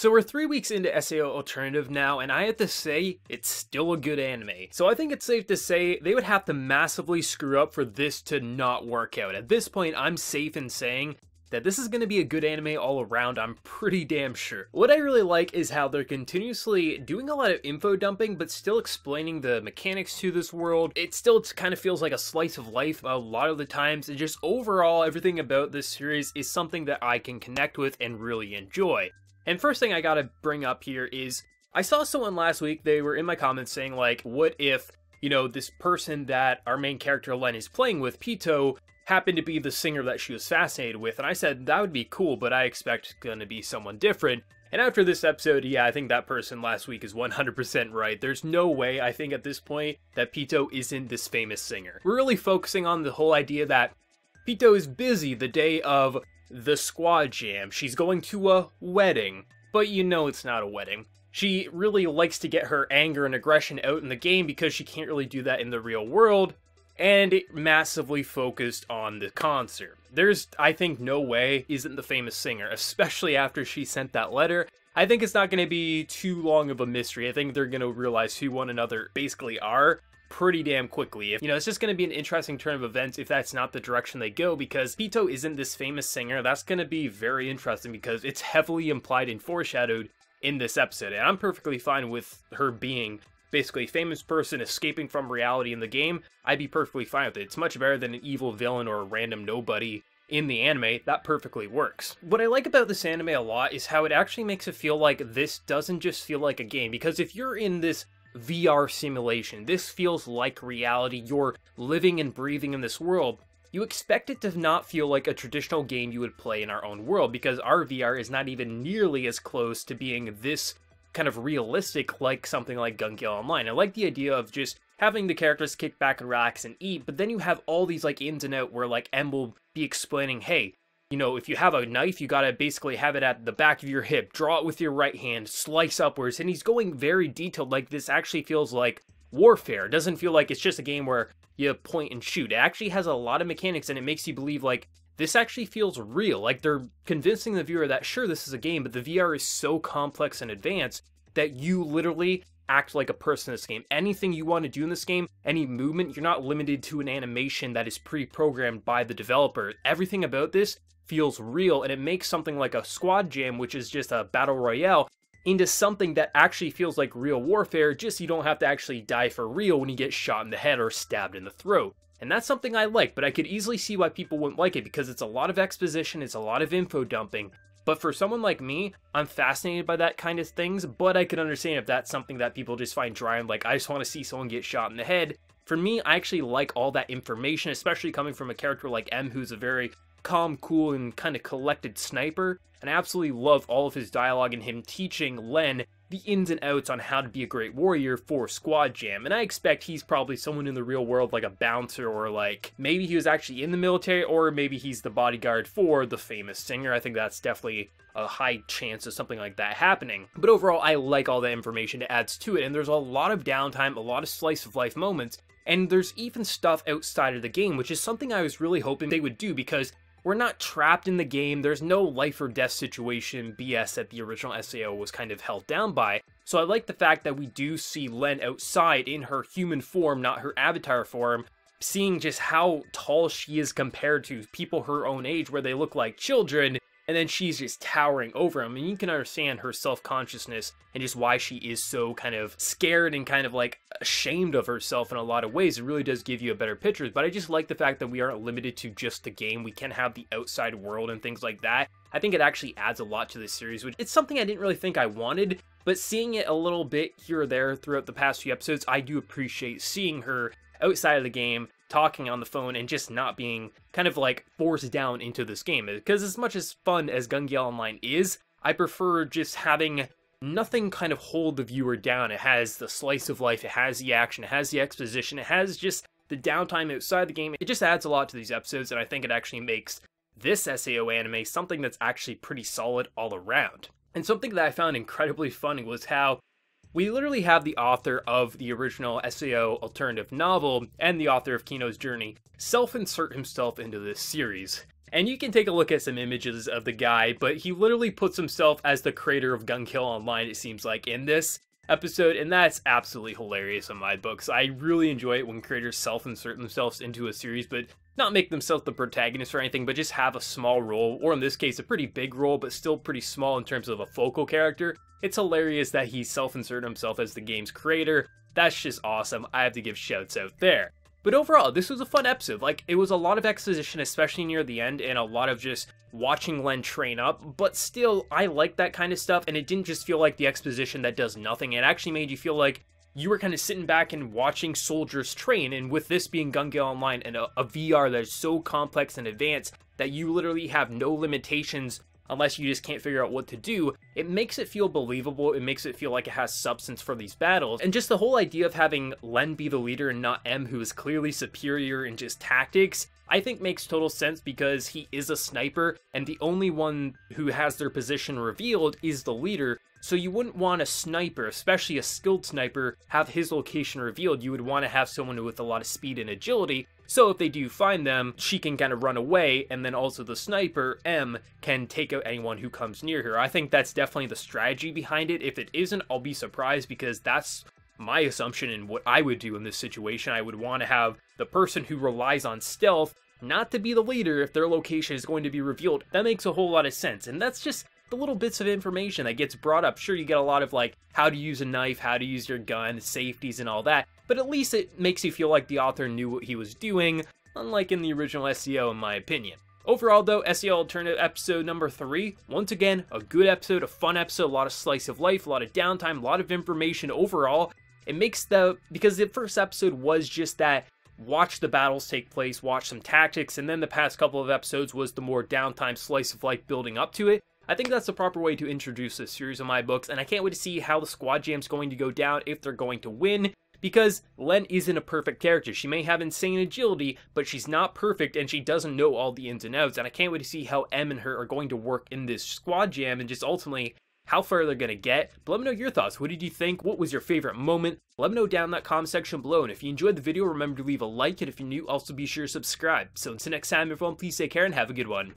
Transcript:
So we're 3 weeks into SAO Alternative now, and I have to say, it's still a good anime. So I think it's safe to say they would have to massively screw up for this to not work out. At this point, I'm safe in saying that this is going to be a good anime all around, I'm pretty damn sure. What I really like is how they're continuously doing a lot of info dumping, but still explaining the mechanics to this world. It still kind of feels like a slice of life a lot of the times, and just overall, everything about this series is something that I can connect with and really enjoy. And first thing I gotta bring up here is, I saw someone last week, they were in my comments saying like, what if, you know, this person that our main character Len is playing with, Pito, happened to be the singer that she was fascinated with, and I said, that would be cool, but I expect it's gonna be someone different. And after this episode, yeah, I think that person last week is 100% right. There's no way, I think at this point, that Pito isn't this famous singer. We're really focusing on the whole idea that Pito is busy the day of the squad jam. She's going to a wedding, but you know it's not a wedding. She really likes to get her anger and aggression out in the game because she can't really do that in the real world, and it massively focused on the concert. There's, I think, no way isn't the famous singer, especially after she sent that letter. I think it's not going to be too long of a mystery. I think they're going to realize who one another basically are pretty damn quickly. You know, it's just going to be an interesting turn of events if that's not the direction they go, because Pito isn't this famous singer. That's going to be very interesting because it's heavily implied and foreshadowed in this episode, and I'm perfectly fine with her being basically a famous person escaping from reality in the game. I'd be perfectly fine with it. It's much better than an evil villain or a random nobody in the anime. That perfectly works. What I like about this anime a lot is how it actually makes it feel like this doesn't just feel like a game, because if you're in this VR simulation, this feels like reality, you're living and breathing in this world, you expect it to not feel like a traditional game you would play in our own world, because our VR is not even nearly as close to being this kind of realistic like something like Gale Online. I like the idea of just having the characters kick back and relax and eat, but then you have all these like ins and out where like M will be explaining, hey, you know, if you have a knife, you gotta basically have it at the back of your hip, draw it with your right hand, slice upwards, and he's going very detailed. Like, this actually feels like warfare. It doesn't feel like it's just a game where you point and shoot. It actually has a lot of mechanics, and it makes you believe, like, this actually feels real. Like, they're convincing the viewer that, sure, this is a game, but the VR is so complex and advanced that you literally act like a person in this game. Anything you want to do in this game, any movement, you're not limited to an animation that is pre-programmed by the developer. Everything about this feels real, and it makes something like a squad jam, which is just a battle royale, into something that actually feels like real warfare, just you don't have to actually die for real when you get shot in the head or stabbed in the throat. And that's something I like, but I could easily see why people wouldn't like it, because it's a lot of exposition, it's a lot of info dumping. But for someone like me, I'm fascinated by that kind of things, but I could understand if that's something that people just find dry and like, I just want to see someone get shot in the head. For me, I actually like all that information, especially coming from a character like M, who's a very calm, cool, and kind of collected sniper, and I absolutely love all of his dialogue and him teaching Len the ins and outs on how to be a great warrior for Squad Jam. And I expect he's probably someone in the real world, like a bouncer, or like maybe he was actually in the military, or maybe he's the bodyguard for the famous singer. I think that's definitely a high chance of something like that happening. But overall, I like all the information it adds to it, and there's a lot of downtime, a lot of slice of life moments, and there's even stuff outside of the game, which is something I was really hoping they would do, because we're not trapped in the game. There's no life or death situation BS that the original SAO was kind of held down by. So I like the fact that we do see Len outside in her human form, not her avatar form, seeing just how tall she is compared to people her own age where they look like children, and then she's just towering over him, and you can understand her self-consciousness and just why she is so kind of scared and kind of like ashamed of herself in a lot of ways. It really does give you a better picture, but I just like the fact that we aren't limited to just the game. We can have the outside world and things like that. I think it actually adds a lot to this series, which it's something I didn't really think I wanted, but seeing it a little bit here or there throughout the past few episodes, I do appreciate seeing her outside of the game, talking on the phone, and just not being kind of like forced down into this game. Because as much as fun as Gale Online is, I prefer just having nothing kind of hold the viewer down. It has the slice of life, it has the action, it has the exposition, it has just the downtime outside the game. It just adds a lot to these episodes, and I think it actually makes this SAO anime something that's actually pretty solid all around. And something that I found incredibly funny was how we literally have the author of the original SAO alternative novel and the author of Kino's Journey self-insert himself into this series. And you can take a look at some images of the guy, but he literally puts himself as the creator of Gale Online, it seems like, in this episode, and that's absolutely hilarious in my books. I really enjoy it when creators self-insert themselves into a series, but not make themselves the protagonist or anything, but just have a small role, or in this case, a pretty big role, but still pretty small in terms of a focal character. It's hilarious that he self-inserted himself as the game's creator. That's just awesome. I have to give shouts out there. But overall, this was a fun episode. Like, it was a lot of exposition, especially near the end, and a lot of just watching Len train up, but still, I like that kind of stuff, and it didn't just feel like the exposition that does nothing. It actually made you feel like you were kind of sitting back and watching soldiers train, and with this being Gale Online and a VR that is so complex and advanced that you literally have no limitations unless you just can't figure out what to do, it makes it feel believable, it makes it feel like it has substance for these battles, and just the whole idea of having Len be the leader and not M, who is clearly superior in just tactics, I think makes total sense because he is a sniper, and the only one who has their position revealed is the leader, so you wouldn't want a sniper, especially a skilled sniper, have his location revealed. You would want to have someone with a lot of speed and agility, so if they do find them, she can kind of run away, and then also the sniper, M, can take out anyone who comes near her. I think that's definitely the strategy behind it. If it isn't, I'll be surprised, because that's my assumption and what I would do in this situation. I would want to have the person who relies on stealth not to be the leader if their location is going to be revealed. That makes a whole lot of sense, and that's just the little bits of information that gets brought up. Sure, you get a lot of like how to use a knife, how to use your gun, safeties and all that, but at least it makes you feel like the author knew what he was doing, unlike in the original SAO in my opinion. Overall though, SAO Alternative episode number 3, once again, a good episode, a fun episode, a lot of slice of life, a lot of downtime, a lot of information overall. It makes because the first episode was just that, watch the battles take place, watch some tactics, and then the past couple of episodes was the more downtime slice of life building up to it. I think that's the proper way to introduce this series in my books, and I can't wait to see how the squad jam's going to go down, if they're going to win, because Len isn't a perfect character. She may have insane agility, but she's not perfect, and she doesn't know all the ins and outs, and I can't wait to see how M and her are going to work in this squad jam, and just ultimately how far they're going to get. But let me know your thoughts. What did you think? What was your favorite moment? Let me know down in that comment section below, and if you enjoyed the video, remember to leave a like, and if you're new, also be sure to subscribe. So until next time, everyone, please take care and have a good one.